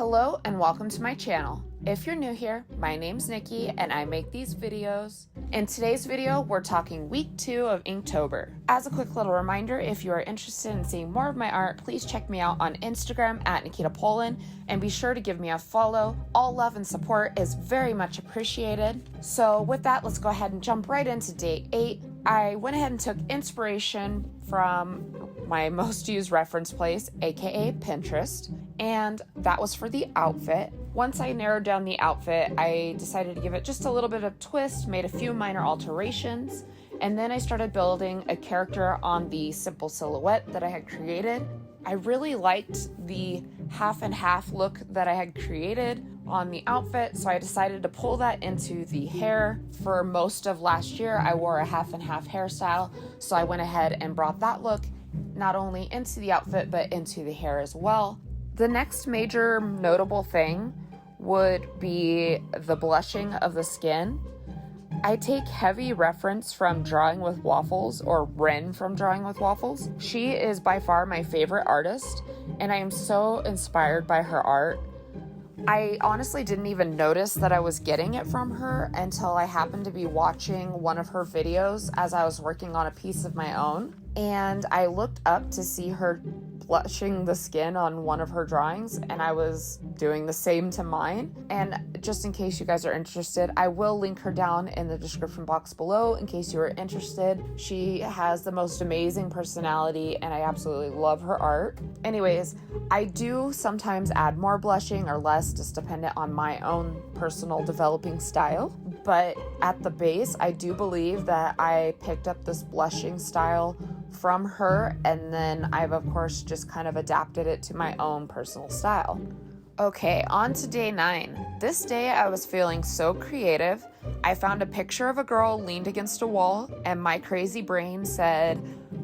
Hello and welcome to my channel. If you're new here, my name's Nikki and I make these videos. In today's video, we're talking week 2 of Inktober. As a quick little reminder, if you are interested in seeing more of my art, please check me out on Instagram at Nikkita Pullen and be sure to give me a follow. All love and support is very much appreciated. So with that, let's go ahead and jump right into day 8. I went ahead and took inspiration from my most used reference place, aka Pinterest, and that was for the outfit. Once I narrowed down the outfit, I decided to give it just a little bit of twist, made a few minor alterations, and then I started building a character on the simple silhouette that I had created. I really liked the half and half look that I had created on the outfit, so I decided to pull that into the hair. For most of last year, I wore a half and half hairstyle, so I went ahead and brought that look not only into the outfit, but into the hair as well. The next major notable thing would be the blushing of the skin. I take heavy reference from Drawing with Waffles, or Ren from Drawing with Waffles. She is by far my favorite artist, and I am so inspired by her art. I honestly didn't even notice that I was getting it from her until I happened to be watching one of her videos as I was working on a piece of my own. And I looked up to see her blushing the skin on one of her drawings, and I was doing the same to mine. And just in case you guys are interested, I will link her down in the description box below in case you are interested. She has the most amazing personality and I absolutely love her art. Anyways, I do sometimes add more blushing or less, just dependent on my own personal developing style. But at the base, I do believe that I picked up this blushing style from her, and then I've of course just kind of adapted it to my own personal style. Okay, on to day 9. This day I was feeling so creative. I found a picture of a girl leaned against a wall, and my crazy brain said,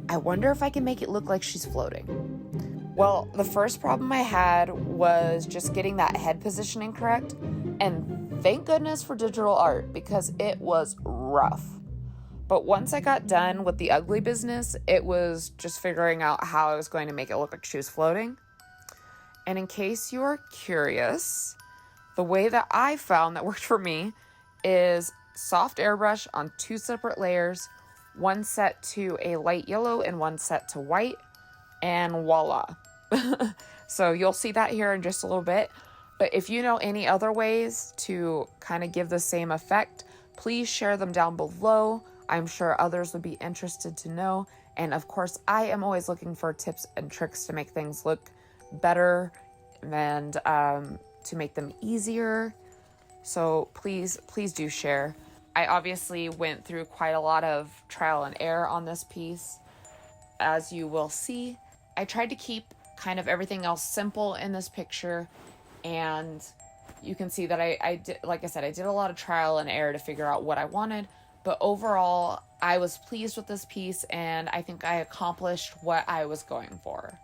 I wonder if I can make it look like she's floating. Well, the first problem I had was just getting that head positioning correct, and thank goodness for digital art because it was rough. But once I got done with the ugly business, it was just figuring out how I was going to make it look like she was floating. And in case you are curious, the way that I found that worked for me is soft airbrush on 2 separate layers, one set to a light yellow and one set to white, and voila. So you'll see that here in just a little bit. But if you know any other ways to kind of give the same effect, please share them down below. I'm sure others would be interested to know. And of course, I am always looking for tips and tricks to make things look better and to make them easier. So please do share. I obviously went through quite a lot of trial and error on this piece. As you will see, I tried to keep kind of everything else simple in this picture. And you can see that I did, like I said, I did a lot of trial and error to figure out what I wanted. But overall, I was pleased with this piece, and I think I accomplished what I was going for.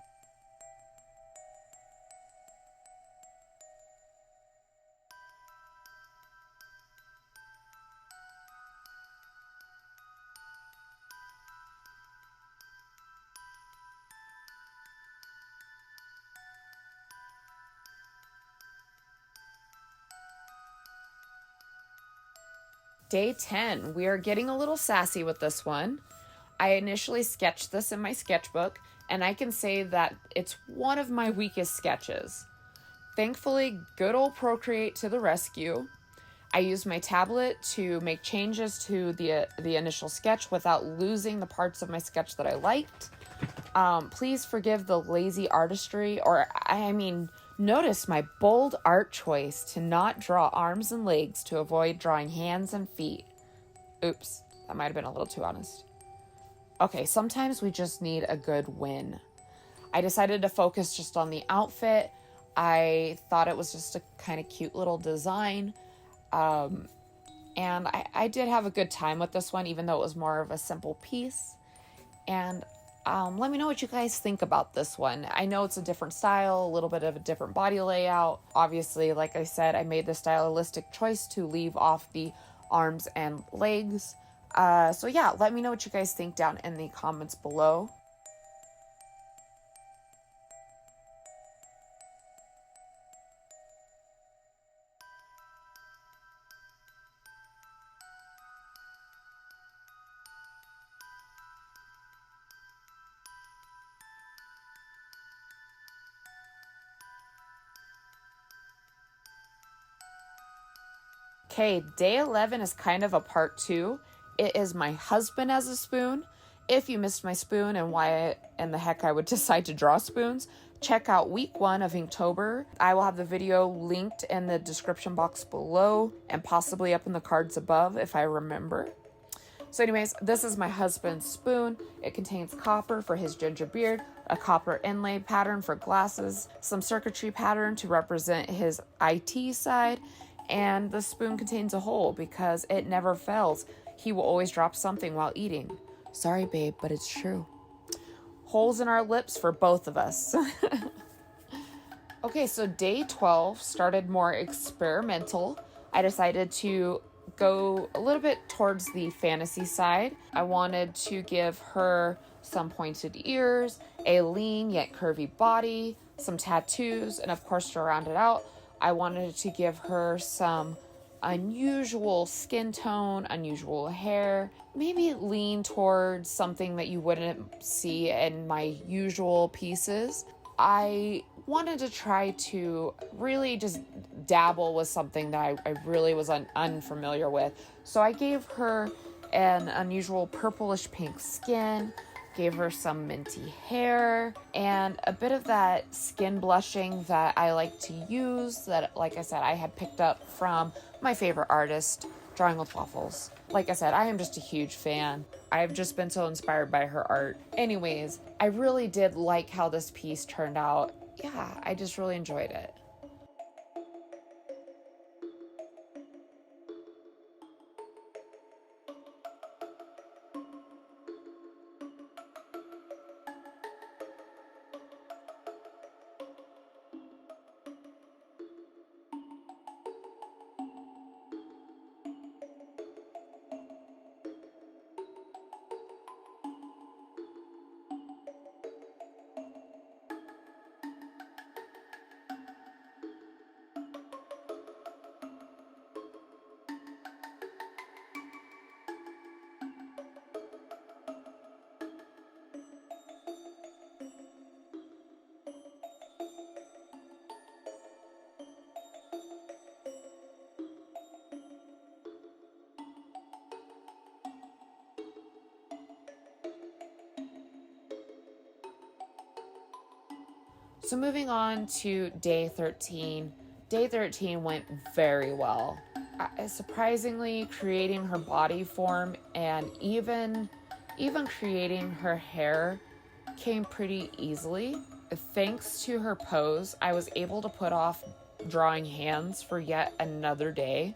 Day 10, we are getting a little sassy with this one. I initially sketched this in my sketchbook, and I can say that it's one of my weakest sketches. Thankfully, good old Procreate to the rescue. I used my tablet to make changes to the initial sketch without losing the parts of my sketch that I liked. Please forgive the lazy artistry, or notice my bold art choice to not draw arms and legs to avoid drawing hands and feet. Oops, that might have been a little too honest. Okay, sometimes we just need a good win. I decided to focus just on the outfit. I thought it was just a kind of cute little design. And I did have a good time with this one, even though it was more of a simple piece. And let me know what you guys think about this one. I know it's a different style, a little bit of a different body layout. Obviously, like I said, I made the stylistic choice to leave off the arms and legs. So yeah, let me know what you guys think down in the comments below. Okay, day 11 is kind of a part 2. It is my husband as a spoon. If you missed my spoon and why in the heck I would decide to draw spoons, check out week 1 of Inktober. I will have the video linked in the description box below and possibly up in the cards above if I remember. So anyways, this is my husband's spoon. It contains copper for his ginger beard, a copper inlay pattern for glasses, some circuitry pattern to represent his IT side, and the spoon contains a hole because it never fails. He will always drop something while eating. Sorry, babe, but it's true. Holes in our lips for both of us. Okay, so day 12 started more experimental. I decided to go a little bit towards the fantasy side. I wanted to give her some pointed ears, a lean yet curvy body, some tattoos, and of course to round it out, I wanted to give her some unusual skin tone, unusual hair, maybe lean towards something that you wouldn't see in my usual pieces. I wanted to try to really just dabble with something that I really was unfamiliar with. So I gave her an unusual purplish pink skin, gave her some minty hair, and a bit of that skin blushing that I like to use that, like I said, I had picked up from my favorite artist, Drawing with Waffles. Like I said, I am just a huge fan. I've just been so inspired by her art. Anyways, I really did like how this piece turned out. Yeah, I just really enjoyed it. So moving on to day 13. Day 13 went very well. Surprisingly, creating her body form and even creating her hair came pretty easily. Thanks to her pose, I was able to put off drawing hands for yet another day.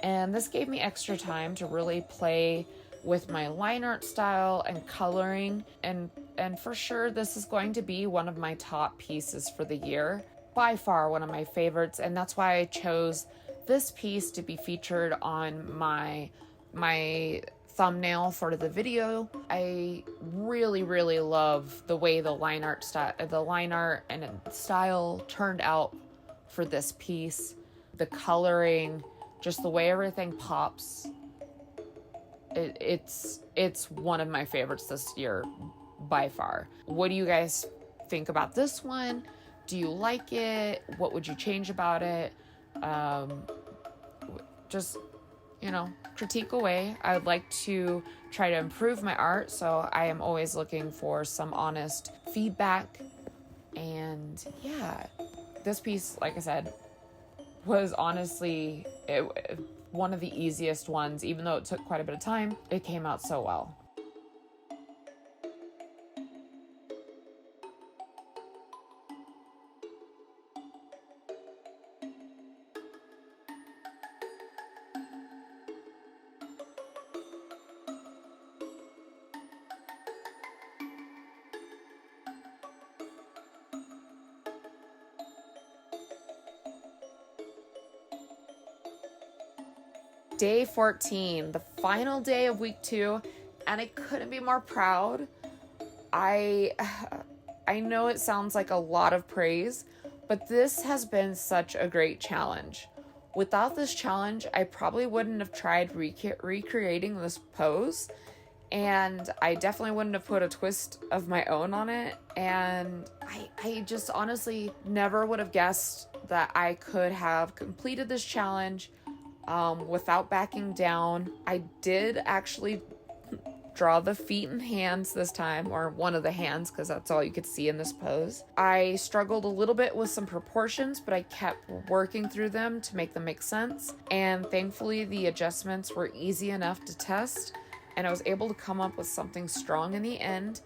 And this gave me extra time to really play with my line art style and coloring, and for sure this is going to be one of my top pieces for the year, by far one of my favorites, and that's why I chose this piece to be featured on my thumbnail for the video. I really love the way the line art and style turned out for this piece. The coloring, just the way everything pops. It's one of my favorites this year by far. What do you guys think about this one? Do you like it? What would you change about it? Just, critique away. I would like to try to improve my art, so I am always looking for some honest feedback. And yeah, this piece, like I said, was honestly one of the easiest ones. Even though it took quite a bit of time, it came out so well. Day 14, the final day of week 2, and I couldn't be more proud. I know it sounds like a lot of praise, but this has been such a great challenge. Without this challenge, I probably wouldn't have tried recreating this pose, and I definitely wouldn't have put a twist of my own on it, and I just honestly never would have guessed that I could have completed this challenge without backing down. I did actually draw the feet and hands this time, or one of the hands, because that's all you could see in this pose. I struggled a little bit with some proportions, but I kept working through them to make them make sense. And thankfully, the adjustments were easy enough to test, and I was able to come up with something strong in the end.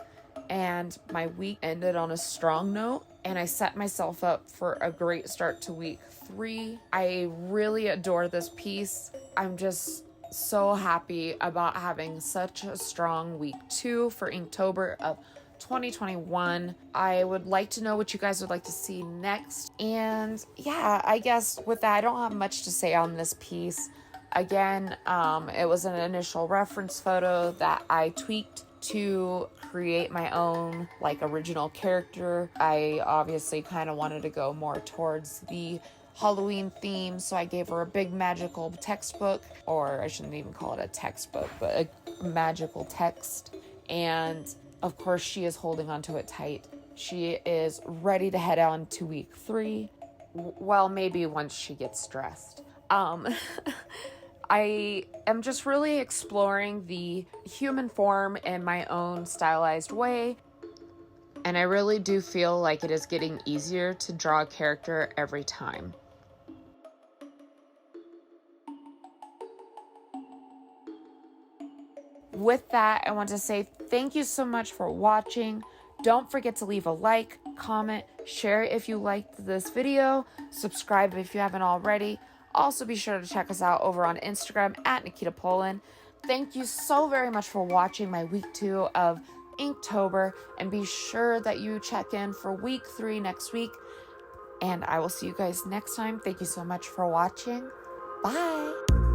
And my week ended on a strong note, and I set myself up for a great start to week 3. I really adore this piece. I'm just so happy about having such a strong week 2 for Inktober of 2021. I would like to know what you guys would like to see next. And yeah, I guess with that, I don't have much to say on this piece. Again, it was an initial reference photo that I tweaked to create my own original character. I obviously kind of wanted to go more towards the Halloween theme, so I gave her a big magical textbook, or I shouldn't even call it a textbook, but a magical text. And of course, she is holding onto it tight. She is ready to head on to week 3. Well, maybe once she gets dressed. I am just really exploring the human form in my own stylized way. And I really do feel like it is getting easier to draw a character every time. With that, I want to say thank you so much for watching. Don't forget to leave a like, comment, share if you liked this video, subscribe if you haven't already. Also, be sure to check us out over on Instagram at Nikkita Pullen. Thank you so very much for watching my week 2 of Inktober, and be sure that you check in for week 3 next week. And I will see you guys next time. Thank you so much for watching. Bye.